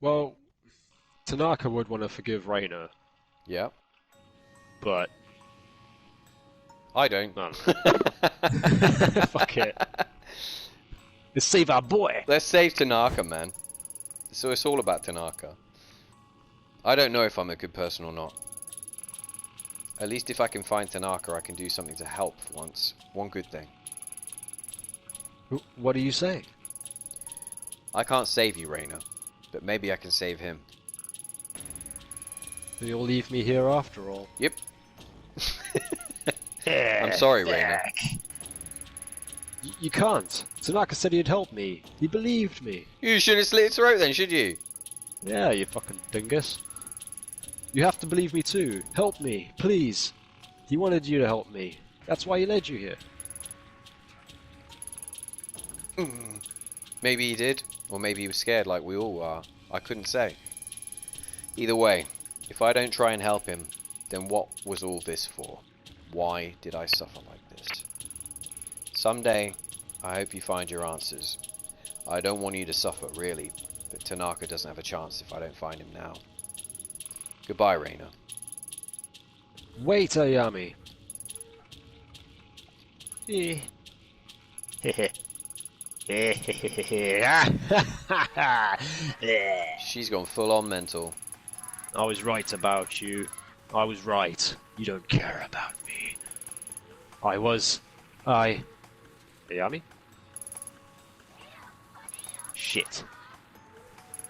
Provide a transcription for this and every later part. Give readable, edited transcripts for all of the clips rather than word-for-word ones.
Well, Tanaka would want to forgive Reina, Yeah. but I don't. no. Fuck it. Let's save our boy. Let's save Tanaka, man. So it's all about Tanaka. I don't know if I'm a good person or not. At least if I can find Tanaka, I can do something to help for once. One good thing. What are you saying? I can't save you, Reina, but maybe I can save him. You'll leave me here after all. Yep. I'm sorry, Reina. You can't. Tanaka said he'd help me. He believed me. You shouldn't slit his throat then, should you? Yeah, you fucking dingus. You have to believe me too. Help me, please. He wanted you to help me. That's why he led you here. Maybe he did, or maybe he was scared like we all are. I couldn't say. Either way, if I don't try and help him, then what was all this for? Why did I suffer like this? Someday, I hope you find your answers. I don't want you to suffer, really, but Tanaka doesn't have a chance if I don't find him now. Goodbye, Reina. Wait, Ayami. She's gone full on mental. I was right about you. I was right. You don't care about me. Ayami? Shit.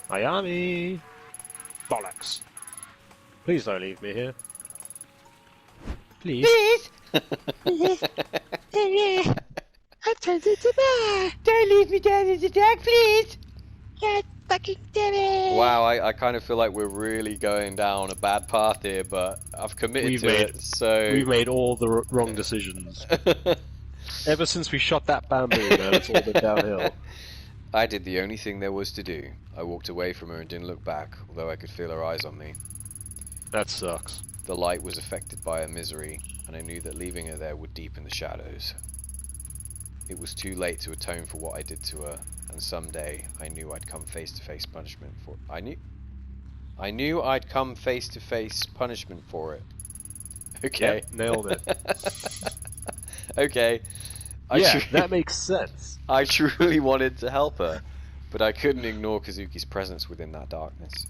Ayami! Bollocks. Please don't leave me here. Please? Please? I'm tempted to die. Don't leave me down in the dark, please. God fucking damn it. Wow, I kind of feel like we're really going down a bad path here, but I've committed to it, so... We've made all the wrong decisions. Ever since we shot that bamboo, man, it's all been downhill. I did the only thing there was to do. I walked away from her and didn't look back, although I could feel her eyes on me. That sucks. The light was affected by her misery, and I knew that leaving her there would deepen the shadows. It was too late to atone for what I did to her, and someday I knew I'd come face-to-face punishment for it. I knew I'd come face-to-face punishment for it. Okay. Yep, nailed it. Okay. That makes sense. I truly wanted to help her, but I couldn't ignore Kazuki's presence within that darkness.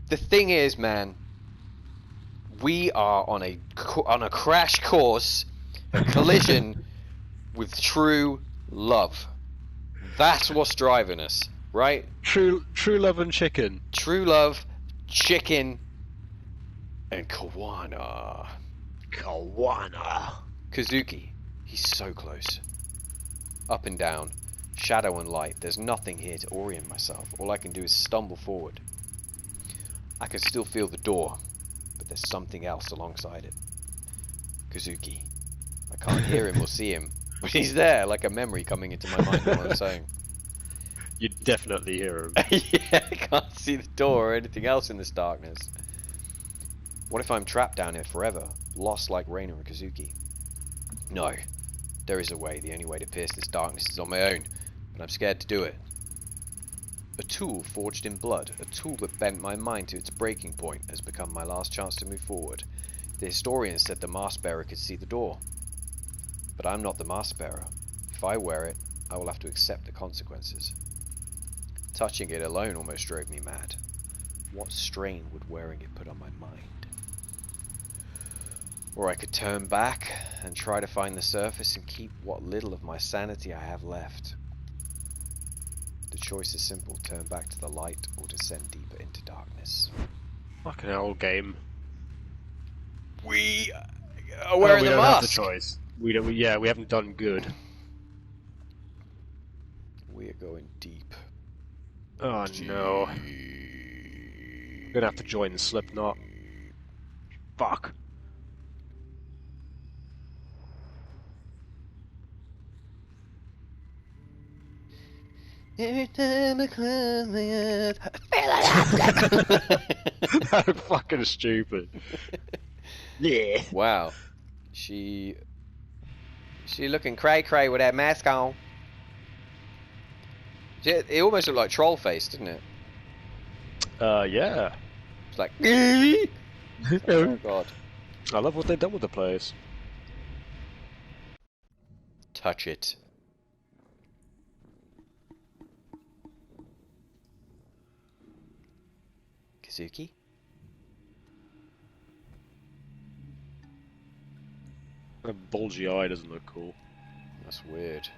The thing is, man, we are on a crash course, a collision with true love. That's what's driving us, right? True love and chicken. True love, chicken, and Kawana. Kazuki, he's so close. Up and down, shadow and light, there's nothing here to orient myself. All I can do is stumble forward. I can still feel the door, but there's something else alongside it. Kazuki. I can't hear him or see him, but he's there, like a memory coming into my mind while I'm saying. You definitely hear him. Yeah, I can't see the door or anything else in this darkness. What if I'm trapped down here forever, lost like Reina and Kazuki? No, there is a way. The only way to pierce this darkness is on my own, but I'm scared to do it. A tool forged in blood, a tool that bent my mind to its breaking point, has become my last chance to move forward. The historian said the mask bearer could see the door. But I'm not the mask bearer. If I wear it, I will have to accept the consequences. Touching it alone almost drove me mad. What strain would wearing it put on my mind? Or I could turn back and try to find the surface and keep what little of my sanity I have left. The choice is simple, turn back to the light or descend deeper into darkness. Fucking hell, game. We are wearing the mask! We don't have the choice. We haven't done good. We are going deep. Oh no. We're gonna have to join the Slipknot. Fuck. Every time I close my eyes, That's fucking stupid. Yeah. Wow. She looking cray cray with that mask on. It almost looked like troll face, didn't it? Yeah. It's like, oh I god. love what they've done with the place. Touch it. Kazuki? A bulgy eye doesn't look cool. That's weird.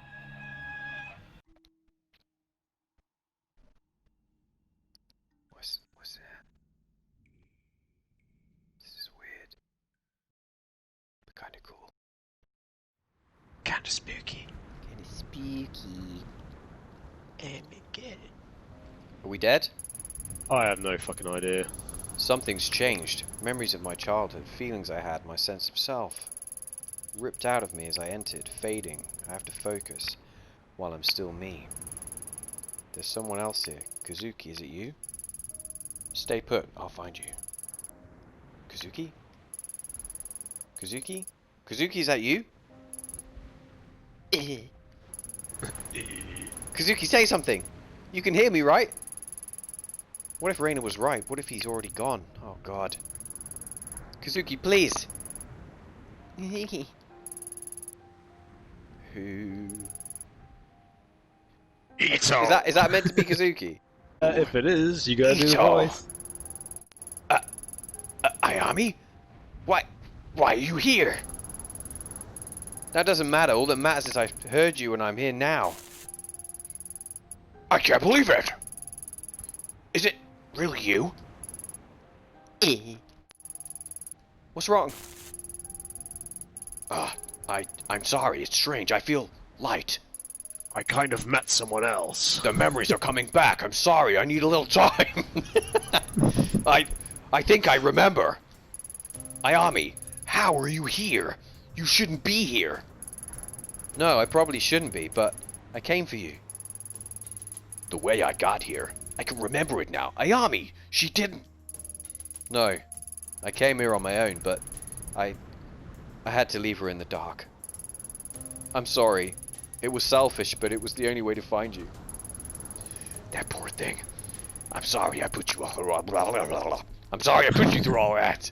What's that? This is weird. But kinda cool. Kinda spooky. Kinda spooky. Again. Are we dead? I have no fucking idea. Something's changed. Memories of my childhood, feelings I had, my sense of self. Ripped out of me as I entered, fading. I have to focus, while I'm still me. There's someone else here. Kazuki, is it you? Stay put, I'll find you. Kazuki? Kazuki? Kazuki, is that you? Kazuki, say something! You can hear me, right? What if Reina was right? What if he's already gone? Oh god. Kazuki, please! Who? Is that meant to be Kazuki? If it is, you gotta do the Ito. voice. Ayami? Why are you here? That doesn't matter. All that matters is I heard you and I'm here now. I can't believe it! Is it really you? What's wrong? I'm sorry. It's strange. I feel light. I kind of met someone else. The memories are coming back. I'm sorry. I need a little time. I think I remember. Ayami, how are you here? You shouldn't be here. No, I probably shouldn't be, but I came for you. The way I got here, I can remember it now. Ayami, she didn't. No, I came here on my own, but I had to leave her in the dark. I'm sorry. It was selfish, but it was the only way to find you. That poor thing. I'm sorry I put you all. I'm sorry I put you through all that.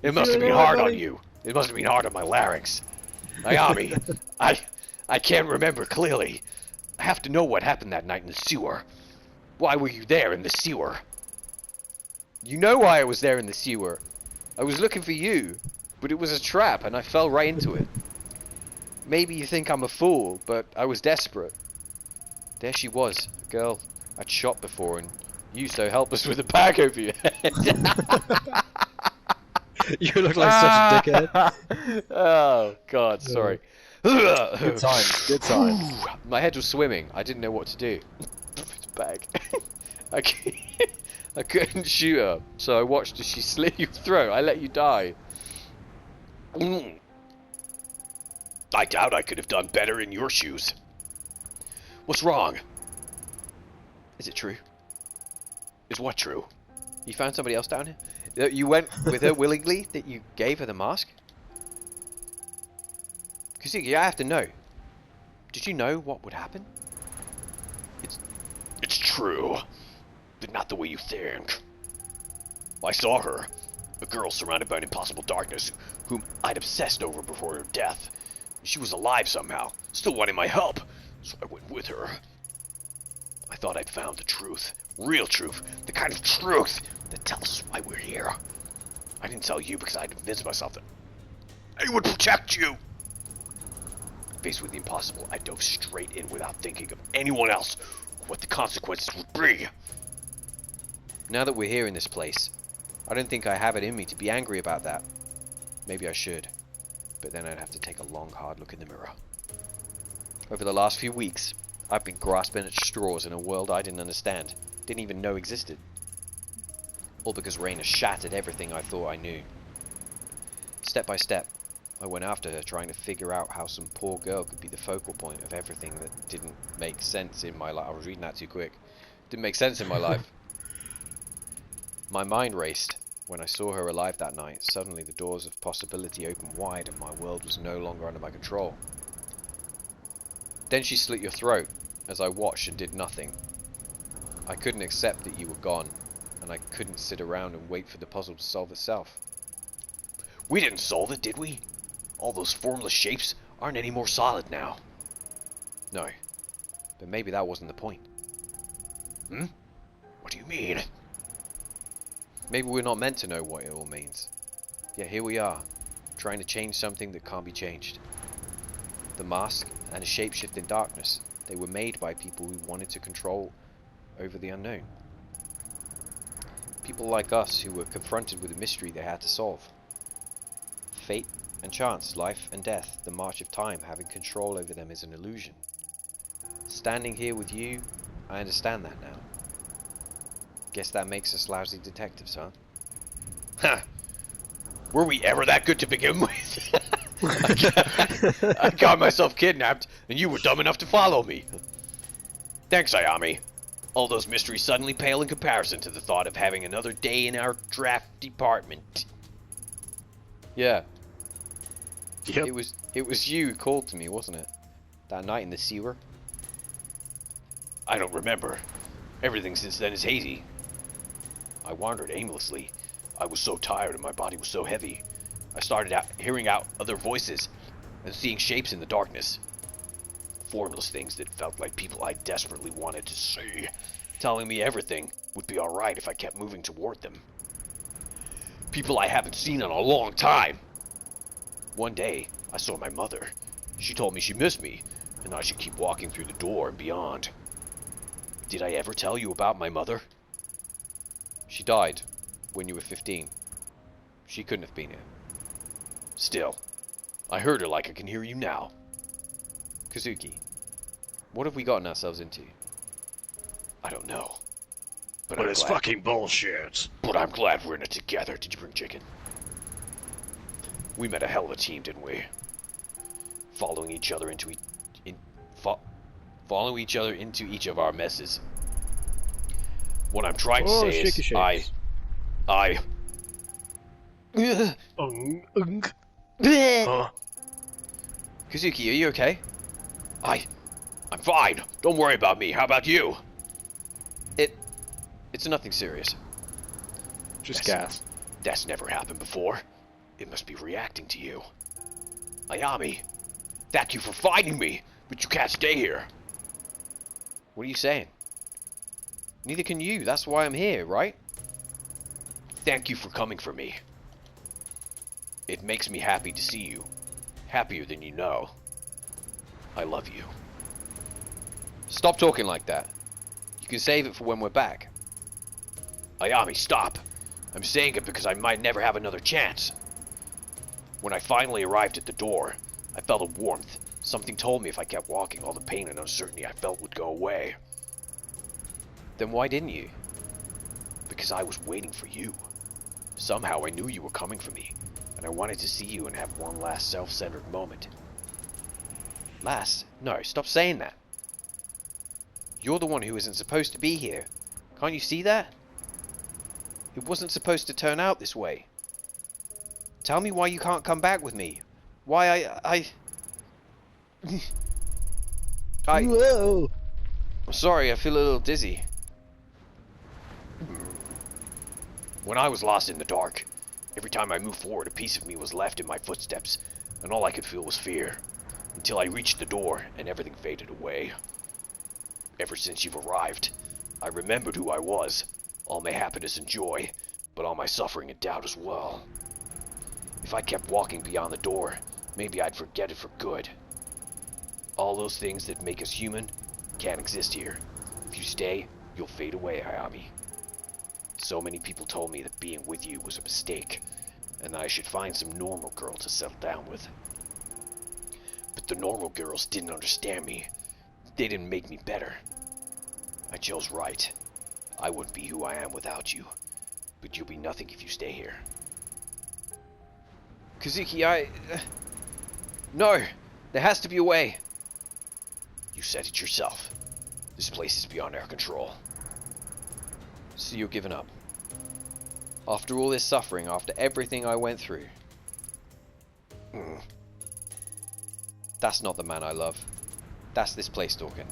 It must have been hard on you. It must have been hard on my larynx. Ayami, I can't remember clearly. I have to know what happened that night in the sewer. Why were you there in the sewer? You know why I was there in the sewer. I was looking for you, but it was a trap and I fell right into it. Maybe you think I'm a fool, but I was desperate. There she was, a girl I'd shot before, and you so helpless with a bag over your head. You look like such a dickhead. Oh, God, sorry. Good times, good times. My head was swimming. I didn't know what to do. It's a bag. I couldn't shoot her, so I watched as she slit your throat. I let you die. I doubt I could have done better in your shoes. What's wrong? Is it true? Is what true? You found somebody else down here? You went with her willingly? That you gave her the mask? Kazuki, I have to know. Did you know what would happen? It's true, but not the way you think. I saw her, a girl surrounded by an impossible darkness, whom I'd obsessed over before her death. She was alive somehow, still wanting my help, so I went with her. I thought I'd found the truth, real truth, the kind of truth that tells us why we're here. I didn't tell you because I'd convinced myself that I would protect you. Faced with the impossible, I dove straight in without thinking of anyone else or what the consequences would be. Now that we're here in this place, I don't think I have it in me to be angry about that. Maybe I should, but then I'd have to take a long, hard look in the mirror. Over the last few weeks, I've been grasping at straws in a world I didn't understand, didn't even know existed. All because Raina shattered everything I thought I knew. Step by step, I went after her, trying to figure out how some poor girl could be the focal point of everything that didn't make sense in my life. I was reading that too quick. Didn't make sense in my life. My mind raced. When I saw her alive that night, suddenly the doors of possibility opened wide and my world was no longer under my control. Then she slit your throat, as I watched and did nothing. I couldn't accept that you were gone, and I couldn't sit around and wait for the puzzle to solve itself. We didn't solve it, did we? All those formless shapes aren't any more solid now. No, but maybe that wasn't the point. Hmm? What do you mean? Maybe we're not meant to know what it all means. Yet here we are, trying to change something that can't be changed. The mask and a shapeshift in darkness, they were made by people who wanted to control over the unknown. People like us who were confronted with a mystery they had to solve. Fate and chance, life and death, the march of time, having control over them is an illusion. Standing here with you, I understand that now. Guess that makes us lousy detectives, huh? Huh. Were we ever that good to begin with? I got myself kidnapped, and you were dumb enough to follow me. Thanks, Ayami. All those mysteries suddenly pale in comparison to the thought of having another day in our draft department. Yeah. Yep. It was you who called to me, wasn't it? That night in the sewer? I don't remember. Everything since then is hazy. I wandered aimlessly. I was so tired and my body was so heavy. I started hearing out other voices and seeing shapes in the darkness. Formless things that felt like people I desperately wanted to see, telling me everything would be alright if I kept moving toward them. People I haven't seen in a long time. One day, I saw my mother. She told me she missed me, and I should keep walking through the door and beyond. Did I ever tell you about my mother? She died when you were 15. She couldn't have been here. Still, I heard her like I can hear you now. Kazuki, what have we gotten ourselves into? I don't know. But I'm it's glad- fucking bullshit. But I'm glad we're in it together. Did you bring chicken? We met a hell of a team, didn't we? Following each other into following each other into each of our messes. What I'm trying to say is, shaky I. Huh? Kazuki, are you okay? I'm fine. Don't worry about me. How about you? It's nothing serious. Just That's- gas. That's never happened before. It must be reacting to you. Ayami, thank you for finding me, but you can't stay here. What are you saying? Neither can you. That's why I'm here, right? Thank you for coming for me. It makes me happy to see you. Happier than you know. I love you. Stop talking like that. You can save it for when we're back. Ayami, stop. I'm saying it because I might never have another chance. When I finally arrived at the door, I felt a warmth. Something told me if I kept walking, all the pain and uncertainty I felt would go away. Then why didn't you? Because I was waiting for you. Somehow I knew you were coming for me, and I wanted to see you and have one last self-centered moment. Last? No, stop saying that. You're the one who isn't supposed to be here. Can't you see that? It wasn't supposed to turn out this way. Tell me why you can't come back with me. Why Whoa! I'm sorry, I feel a little dizzy. When I was lost in the dark, every time I moved forward, a piece of me was left in my footsteps, and all I could feel was fear. Until I reached the door, and everything faded away. Ever since you've arrived, I remembered who I was. All my happiness and joy, but all my suffering and doubt as well. If I kept walking beyond the door, maybe I'd forget it for good. All those things that make us human can't exist here. If you stay, you'll fade away, Ayami. So many people told me that being with you was a mistake, and that I should find some normal girl to settle down with. But the normal girls didn't understand me. They didn't make me better. I chose right. I wouldn't be who I am without you, but you'll be nothing if you stay here. Kazuki, No! There has to be a way! You said it yourself. This place is beyond our control. So you're giving up? After all this suffering, after everything I went through? That's not the man I love. That's this place talking.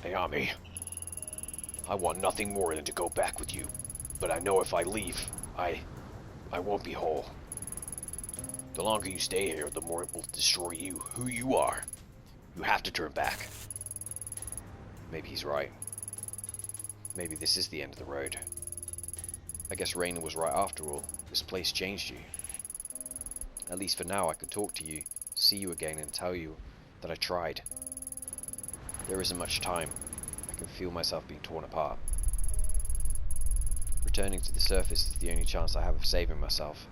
Ayami, I want nothing more than to go back with you, but I know if I leave, I won't be whole. The longer you stay here, the more it will destroy you, who you are. You have to turn back. Maybe he's right. Maybe this is the end of the road. I guess Rainer was right after all. This place changed you. At least for now I could talk to you, see you again and tell you that I tried. There isn't much time. I can feel myself being torn apart. Returning to the surface is the only chance I have of saving myself.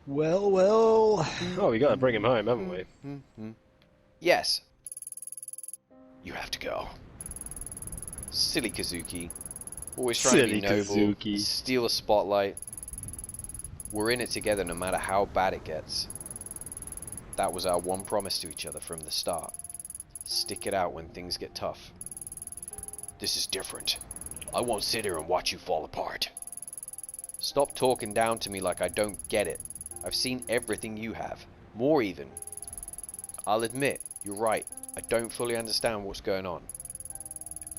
Well, well. Oh, we gotta bring him home, haven't we? Yes. You have to go. Silly Kazuki. Always trying to be Silly noble, Kazuki. steal a spotlight. We're in it together no matter how bad it gets. That was our one promise to each other from the start. Stick it out when things get tough. This is different. I won't sit here and watch you fall apart. Stop talking down to me like I don't get it. I've seen everything you have. More even. I'll admit, you're right. I don't fully understand what's going on.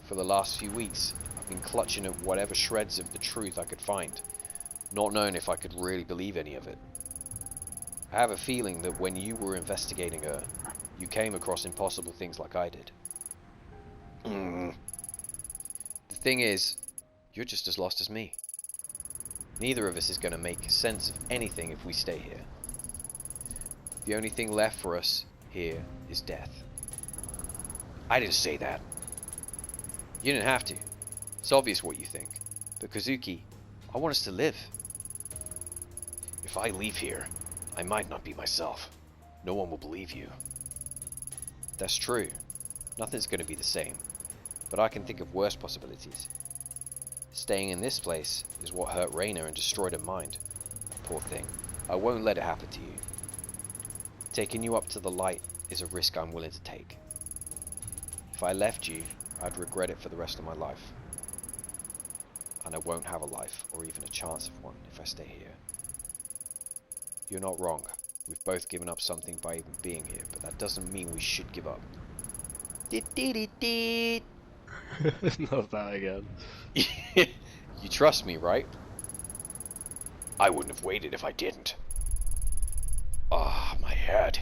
For the last few weeks, I've been clutching at whatever shreds of the truth I could find, not knowing if I could really believe any of it. I have a feeling that when you were investigating her, you came across impossible things like I did. The thing is, you're just as lost as me. Neither of us is going to make sense of anything if we stay here. The only thing left for us here is death. I didn't say that. You didn't have to. It's obvious what you think. But Kazuki, I want us to live. If I leave here, I might not be myself. No one will believe you. That's true. Nothing's going to be the same. But I can think of worse possibilities. Staying in this place is what hurt Rainer and destroyed her mind. Poor thing. I won't let it happen to you. Taking you up to the light is a risk I'm willing to take. If I left you, I'd regret it for the rest of my life. And I won't have a life, or even a chance of one, if I stay here. You're not wrong. We've both given up something by even being here, but that doesn't mean we should give up. Not that again. You trust me, right? I wouldn't have waited if I didn't. Ah, my head.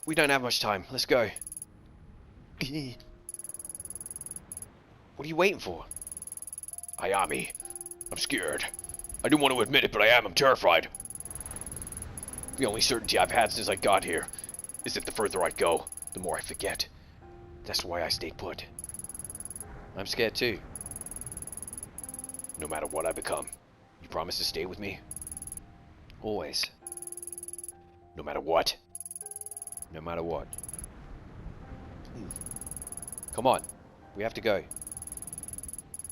We don't have much time. Let's go. What are you waiting for? Ayami, I'm scared. I don't want to admit it, but I'm terrified. The only certainty I've had since I got here is that the further I go, the more I forget. That's why I stayed put. I'm scared too. No matter what I become, you promise to stay with me? Always. No matter what? No matter what. Come on. We have to go.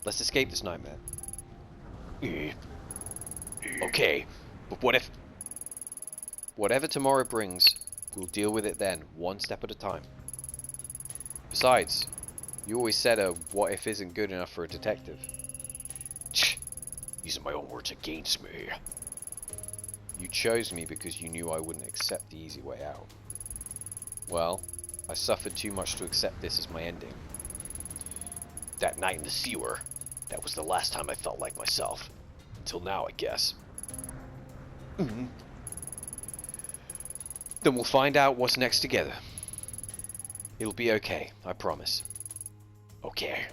Let's escape this nightmare. Okay, but what if... Whatever tomorrow brings, we'll deal with it then, one step at a time. Besides, you always said a what if isn't good enough for a detective. Using my own words against me. You chose me because you knew I wouldn't accept the easy way out. Well, I suffered too much to accept this as my ending. That night in the sewer, that was the last time I felt like myself. Until now, I guess. Then we'll find out what's next together. It'll be okay, I promise. Okay.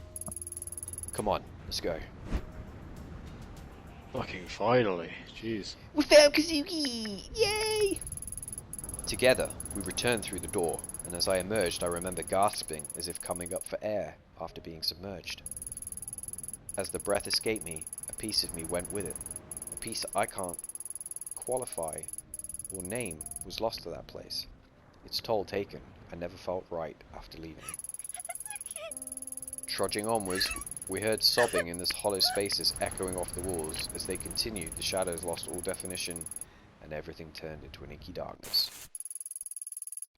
Come on, let's go. Fucking finally. Jeez. We found Kazuki! Yay! Together, we returned through the door, and as I emerged, I remember gasping as if coming up for air after being submerged. As the breath escaped me, a piece of me went with it. A piece I can't qualify or name was lost to that place. Its toll taken, I never felt right after leaving. Trudging onwards, we heard sobbing in the hollow spaces echoing off the walls. As they continued, the shadows lost all definition, and everything turned into an inky darkness.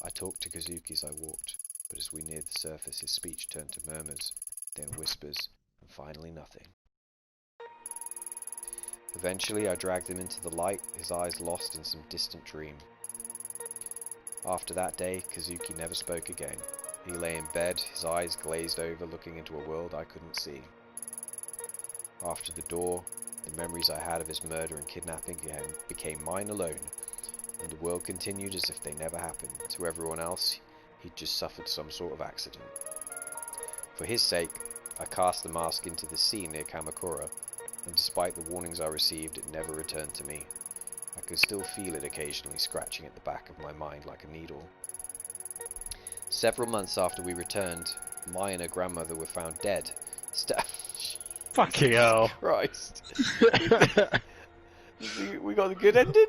I talked to Kazuki as I walked, but as we neared the surface, his speech turned to murmurs, then whispers, and finally nothing. Eventually, I dragged him into the light, his eyes lost in some distant dream. After that day, Kazuki never spoke again. He lay in bed, his eyes glazed over, looking into a world I couldn't see. After the door, the memories I had of his murder and kidnapping became mine alone, and the world continued as if they never happened. To everyone else, he'd just suffered some sort of accident. For his sake, I cast the mask into the sea near Kamakura, and despite the warnings I received, it never returned to me. I could still feel it occasionally scratching at the back of my mind like a needle. Several months after we returned, my and her grandmother were found dead. Fucking hell. Christ. We got the good ending?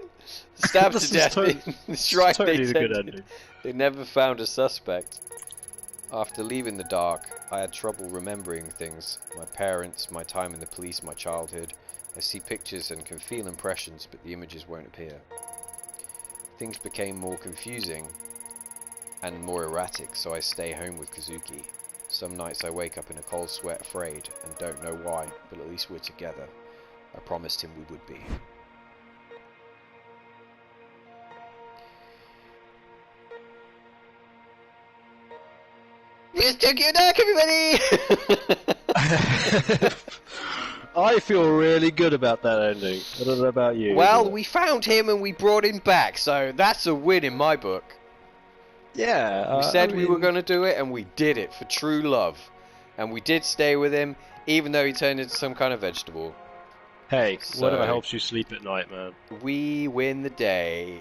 Stabbed to death in the shrine totally the good tended. ending. They never found a suspect. After leaving the dark, I had trouble remembering things. My parents, my time in the police, my childhood. I see pictures and can feel impressions, but the images won't appear. Things became more confusing and more erratic, so I stay home with Kazuki. Some nights I wake up in a cold sweat, afraid, and don't know why, but at least we're together. I promised him we would be. Just took you back, everybody! I feel really good about that ending. I don't know about you. Well, but... we found him and we brought him back, so that's a win in my book. yeah, We said we were going to do it, and we did it for true love. And we did stay with him, even though he turned into some kind of vegetable. Hey, So- whatever helps you sleep at night, man. We win the day.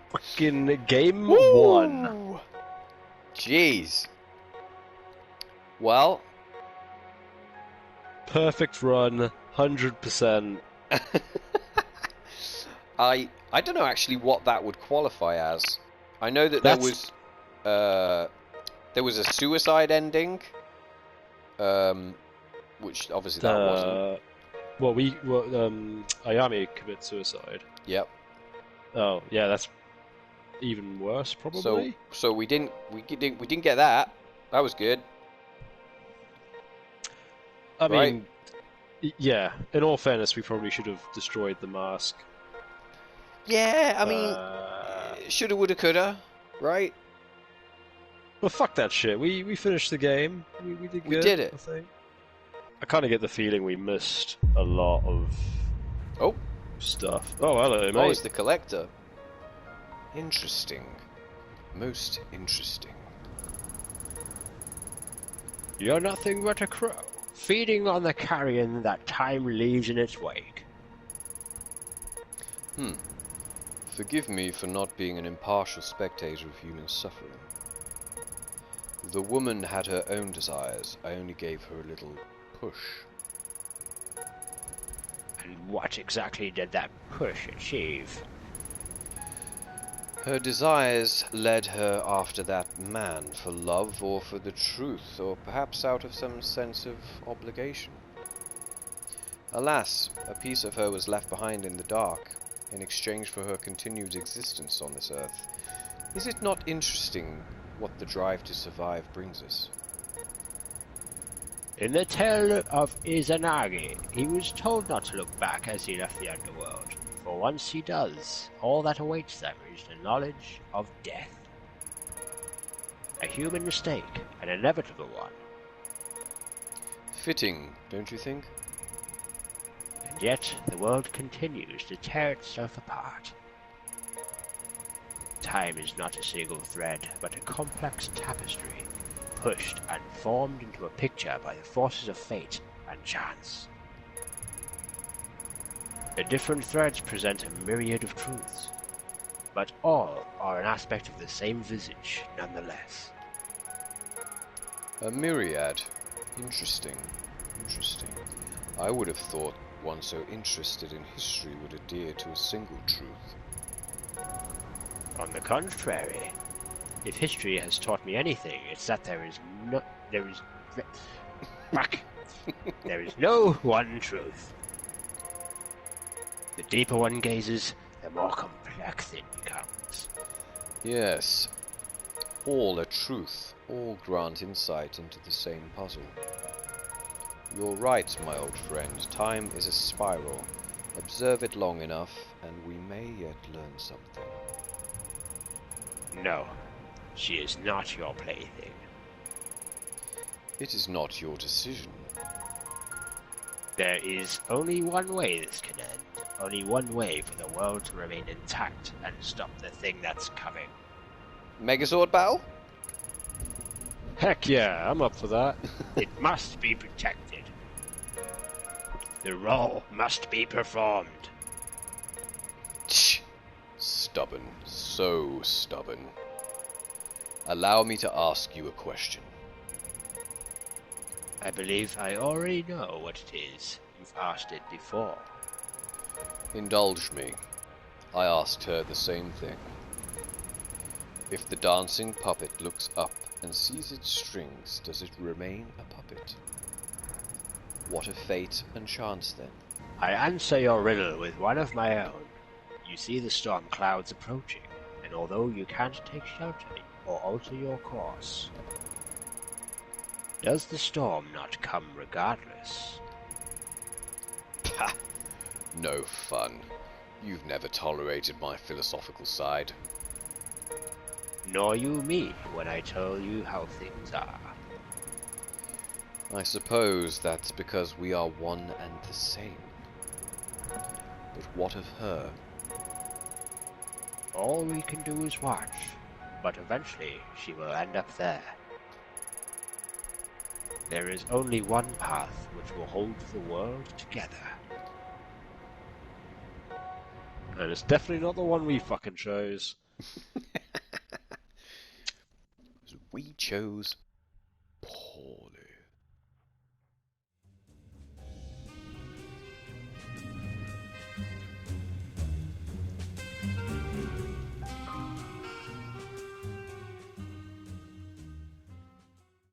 Fucking game Woo! 1. Jeez. Well, Perfect run, 100%. I don't know actually what that would qualify as. I know that That's- there was a suicide ending, which obviously that wasn't. Ayami commits suicide. Yep. Oh, yeah, that's even worse, probably. So we didn't get that. That was good. I right. mean, yeah. In all fairness, we probably should have destroyed the mask. Yeah, I mean, shoulda, woulda, coulda, right? Well, fuck that shit. We finished the game. We did good. We did it. I think. I kind of get the feeling we missed a lot of stuff. Oh, hello, mate. Oh, it's the collector. Interesting. Most interesting. You're nothing but a crow, feeding on the carrion that time leaves in its wake. Forgive me for not being an impartial spectator of human suffering. The woman had her own desires. I only gave her a little push. And what exactly did that push achieve? Her desires led her after that man for love or for the truth, or perhaps out of some sense of obligation. Alas, a piece of her was left behind in the dark, in exchange for her continued existence on this earth. Is it not interesting what the drive to survive brings us? In the tale of Izanagi, he was told not to look back as he left the underworld, for once he does, all that awaits them is the knowledge of death. A human mistake, an inevitable one, Fitting, don't you think? and yet the world continues to tear itself apart. Time is not a single thread, but a complex tapestry, pushed and formed into a picture by the forces of fate and chance. The different threads present a myriad of truths, but all are an aspect of the same visage nonetheless. A myriad. Interesting. Interesting. I would have thought one so interested in history would adhere to a single truth. On the contrary, if history has taught me anything, it's that there is no one truth. The deeper one gazes, the more complex it becomes. Yes. All a truth. All grant insight into the same puzzle. You're right, my old friend. Time is a spiral. Observe it long enough, and we may yet learn something. No, she is not your plaything. It is not your decision. There is only one way this can end. Only one way for the world to remain intact and stop the thing that's coming. Megazord battle? Heck yeah, I'm up for that. It must be protected. The role must be performed. Tch. Stubborn. So stubborn. Allow me to ask you a question. I believe I already know what it is. You've asked it before. Indulge me. I asked her the same thing. If the dancing puppet looks up and sees its strings, does it remain a puppet? What of fate and chance then? I answer your riddle with one of my own. You see the storm clouds approaching, and although you can't take shelter or alter your course, does the storm not come regardless? Pah! No fun. You've never tolerated my philosophical side. Nor you me when I tell you how things are. I suppose that's because we are one and the same. But what of her? All we can do is watch, but eventually she will end up there. There is only one path which will hold the world together. And it's definitely not the one we fucking chose. We chose poorly.